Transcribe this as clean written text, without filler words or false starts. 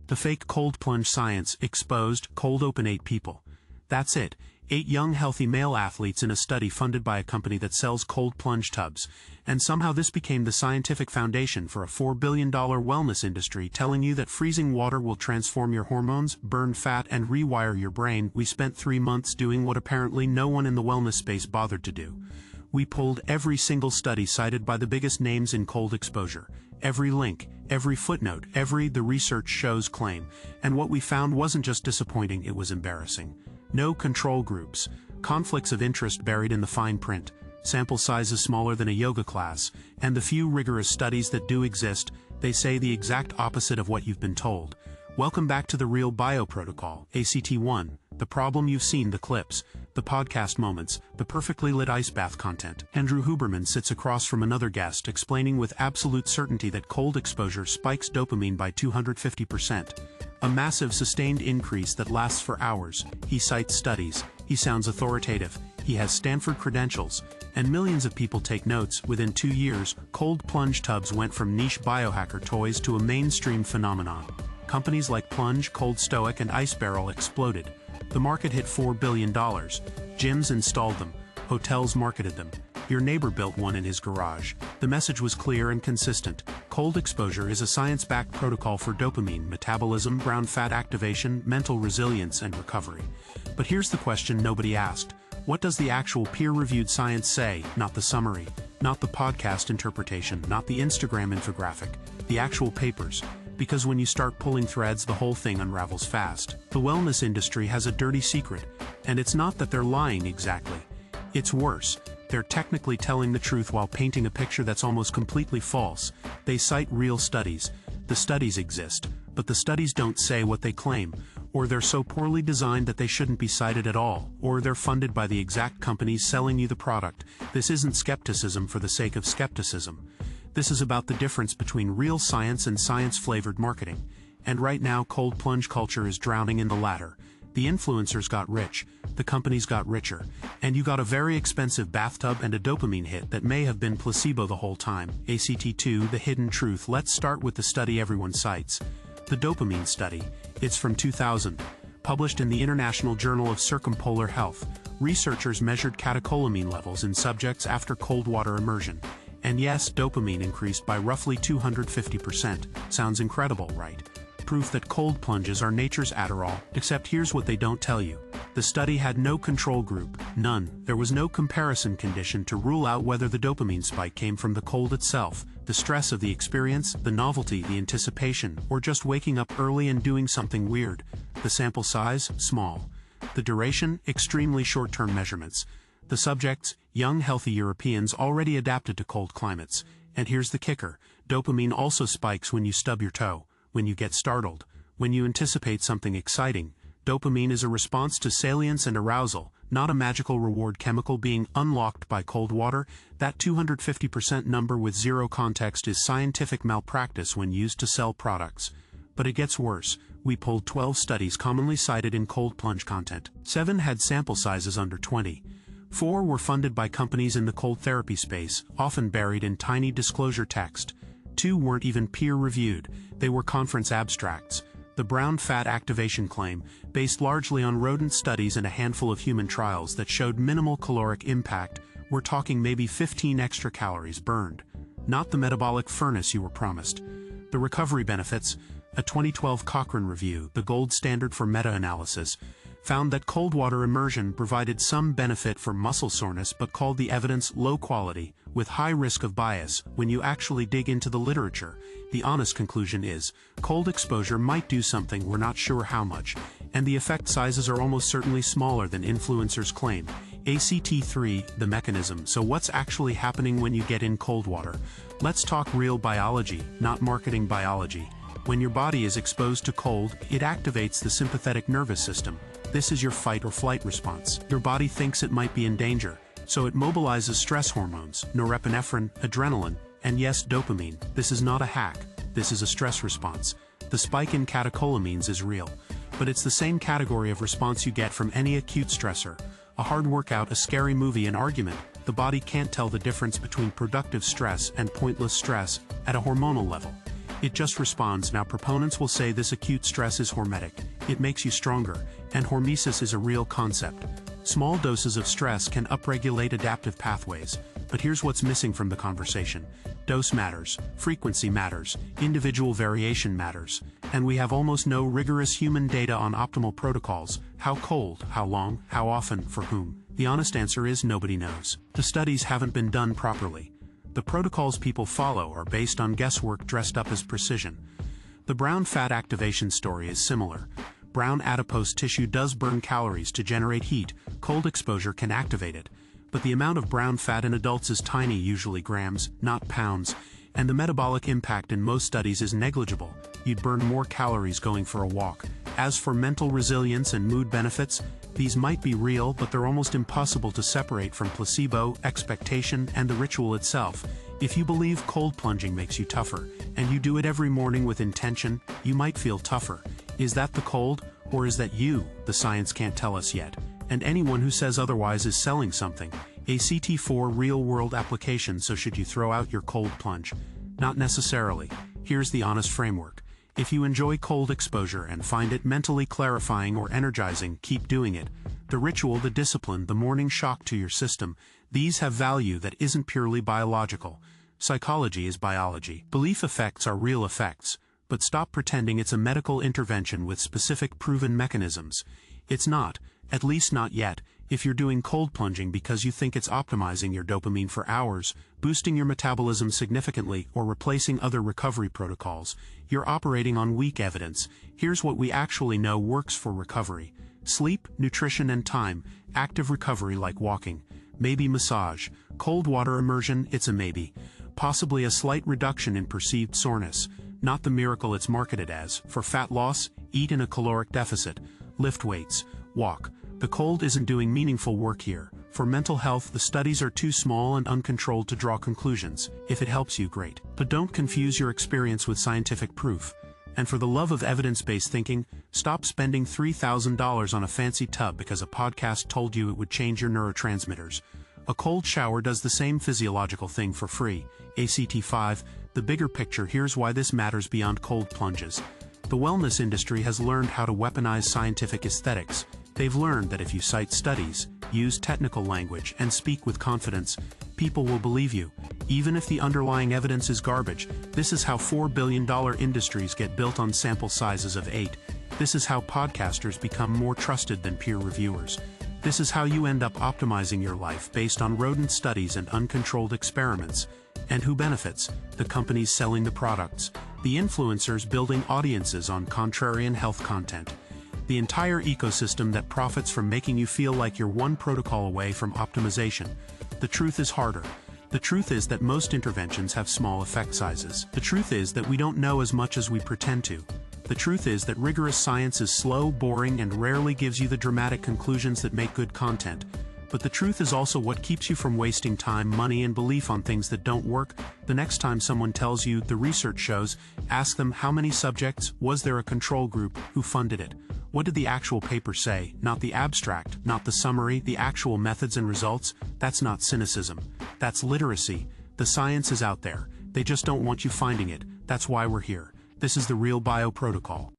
The fake cold plunge science exposed. Cold open 8 people. That's it. 8 young healthy male athletes in a study funded by a company that sells cold plunge tubs, and somehow this became the scientific foundation for a $4 billion wellness industry telling you that freezing water will transform your hormones, burn fat, and rewire your brain. We spent 3 months doing what apparently no one in the wellness space bothered to do. We pulled every single study cited by the biggest names in cold exposure, every link, every footnote, the research shows claim, and what we found wasn't just disappointing, it was embarrassing. No control groups, conflicts of interest buried in the fine print, sample sizes smaller than a yoga class, and the few rigorous studies that do exist, they say the exact opposite of what you've been told. Welcome back to the Real Bio Protocol, ACT1, the problem you've seen, the clips, the podcast moments, the perfectly lit ice bath content. Andrew Huberman sits across from another guest explaining with absolute certainty that cold exposure spikes dopamine by 250%. A massive sustained increase that lasts for hours. He cites studies, he sounds authoritative, he has Stanford credentials, and millions of people take notes. Within 2 years, cold plunge tubs went from niche biohacker toys to a mainstream phenomenon. Companies like Plunge, Cold Stoic, and Ice Barrel exploded. The market hit $4 billion. Gyms installed them, hotels marketed them. Your neighbor built one in his garage. The message was clear and consistent. Cold exposure is a science-backed protocol for dopamine metabolism, brown fat activation, mental resilience, and recovery. But here's the question nobody asked. What does the actual peer-reviewed science say? Not the summary, not the podcast interpretation, not the Instagram infographic, the actual papers. Because when you start pulling threads, the whole thing unravels fast. The wellness industry has a dirty secret, and it's not that they're lying exactly. It's worse. They're technically telling the truth while painting a picture that's almost completely false. They cite real studies. The studies exist, but the studies don't say what they claim, or they're so poorly designed that they shouldn't be cited at all, or they're funded by the exact companies selling you the product. This isn't skepticism for the sake of skepticism. This is about the difference between real science and science-flavored marketing. And right now, cold plunge culture is drowning in the latter. The influencers got rich, the companies got richer, and you got a very expensive bathtub and a dopamine hit that may have been placebo the whole time. ACT2, the hidden truth. Let's start with the study everyone cites. The dopamine study. It's from 2000. Published in the International Journal of Circumpolar Health. Researchers measured catecholamine levels in subjects after cold water immersion. And yes, dopamine increased by roughly 250%. Sounds incredible, right? Proof that cold plunges are nature's Adderall, except here's what they don't tell you. The study had no control group, none. There was no comparison condition to rule out whether the dopamine spike came from the cold itself, the stress of the experience, the novelty, the anticipation, or just waking up early and doing something weird. The sample size, small. The duration, extremely short-term measurements. The subjects, young healthy Europeans already adapted to cold climates. And here's the kicker, dopamine also spikes when you stub your toe. When you get startled, when you anticipate something exciting. Dopamine is a response to salience and arousal, not a magical reward chemical being unlocked by cold water. That 250% number with zero context is scientific malpractice when used to sell products. But it gets worse. We pulled 12 studies commonly cited in cold plunge content. 7 had sample sizes under 20. 4 were funded by companies in the cold therapy space, often buried in tiny disclosure text. 2 weren't even peer-reviewed, they were conference abstracts. The brown fat activation claim, based largely on rodent studies and a handful of human trials that showed minimal caloric impact, we're talking maybe 15 extra calories burned. Not the metabolic furnace you were promised. The recovery benefits, a 2012 Cochrane review, the gold standard for meta-analysis, found that cold water immersion provided some benefit for muscle soreness but called the evidence low quality, with high risk of bias. When you actually dig into the literature, the honest conclusion is, cold exposure might do something, we're not sure how much, and the effect sizes are almost certainly smaller than influencers claim. ACT3, the mechanism. So what's actually happening when you get in cold water? Let's talk real biology, not marketing biology. When your body is exposed to cold, it activates the sympathetic nervous system. This is your fight or flight response. Your body thinks it might be in danger, so it mobilizes stress hormones, norepinephrine, adrenaline, and yes, dopamine. This is not a hack. This is a stress response. The spike in catecholamines is real, but it's the same category of response you get from any acute stressor. A hard workout, a scary movie, an argument. The body can't tell the difference between productive stress and pointless stress at a hormonal level. It just responds. Now proponents will say this acute stress is hormetic. It makes you stronger, and hormesis is a real concept. Small doses of stress can upregulate adaptive pathways, but here's what's missing from the conversation. Dose matters, frequency matters, individual variation matters, and we have almost no rigorous human data on optimal protocols. How cold, how long, how often, for whom? The honest answer is nobody knows. The studies haven't been done properly. The protocols people follow are based on guesswork dressed up as precision. The brown fat activation story is similar. Brown adipose tissue does burn calories to generate heat. Cold exposure can activate it. But the amount of brown fat in adults is tiny, usually grams, not pounds, and the metabolic impact in most studies is negligible. You'd burn more calories going for a walk. As for mental resilience and mood benefits, these might be real, but they're almost impossible to separate from placebo, expectation, and the ritual itself. If you believe cold plunging makes you tougher, and you do it every morning with intention, you might feel tougher. Is that the cold, or is that you? The science can't tell us yet. And anyone who says otherwise is selling something. ACT4 real-world application. So should you throw out your cold plunge? Not necessarily. Here's the honest framework. If you enjoy cold exposure and find it mentally clarifying or energizing, keep doing it. The ritual, the discipline, the morning shock to your system, these have value that isn't purely biological. Psychology is biology. Belief effects are real effects. But stop pretending it's a medical intervention with specific proven mechanisms. It's not. At least not yet. If you're doing cold plunging because you think it's optimizing your dopamine for hours, boosting your metabolism significantly, or replacing other recovery protocols, you're operating on weak evidence. Here's what we actually know works for recovery. Sleep, nutrition, and time. Active recovery like walking. Maybe massage. Cold water immersion, it's a maybe. Possibly a slight reduction in perceived soreness. Not the miracle it's marketed as. For fat loss, eat in a caloric deficit. Lift weights. Walk. The cold isn't doing meaningful work here. For mental health, the studies are too small and uncontrolled to draw conclusions. If it helps you, great. But don't confuse your experience with scientific proof. And for the love of evidence-based thinking, stop spending $3,000 on a fancy tub because a podcast told you it would change your neurotransmitters. A cold shower does the same physiological thing for free. ACT5, the bigger picture. Here's why this matters beyond cold plunges. The wellness industry has learned how to weaponize scientific aesthetics. They've learned that if you cite studies, use technical language, and speak with confidence, people will believe you, even if the underlying evidence is garbage. This is how $4 billion industries get built on sample sizes of 8. This is how podcasters become more trusted than peer reviewers. This is how you end up optimizing your life based on rodent studies and uncontrolled experiments. And who benefits? The companies selling the products, the influencers building audiences on contrarian health content, the entire ecosystem that profits from making you feel like you're one protocol away from optimization. The truth is harder. The truth is that most interventions have small effect sizes. The truth is that we don't know as much as we pretend to. The truth is that rigorous science is slow, boring, and rarely gives you the dramatic conclusions that make good content. But the truth is also what keeps you from wasting time, money, and belief on things that don't work. The next time someone tells you the research shows, ask them how many subjects, was there a control group, who funded it? What did the actual paper say? Not the abstract, not the summary, the actual methods and results. That's not cynicism. That's literacy. The science is out there. They just don't want you finding it. That's why we're here. This is the Real Bio Protocol.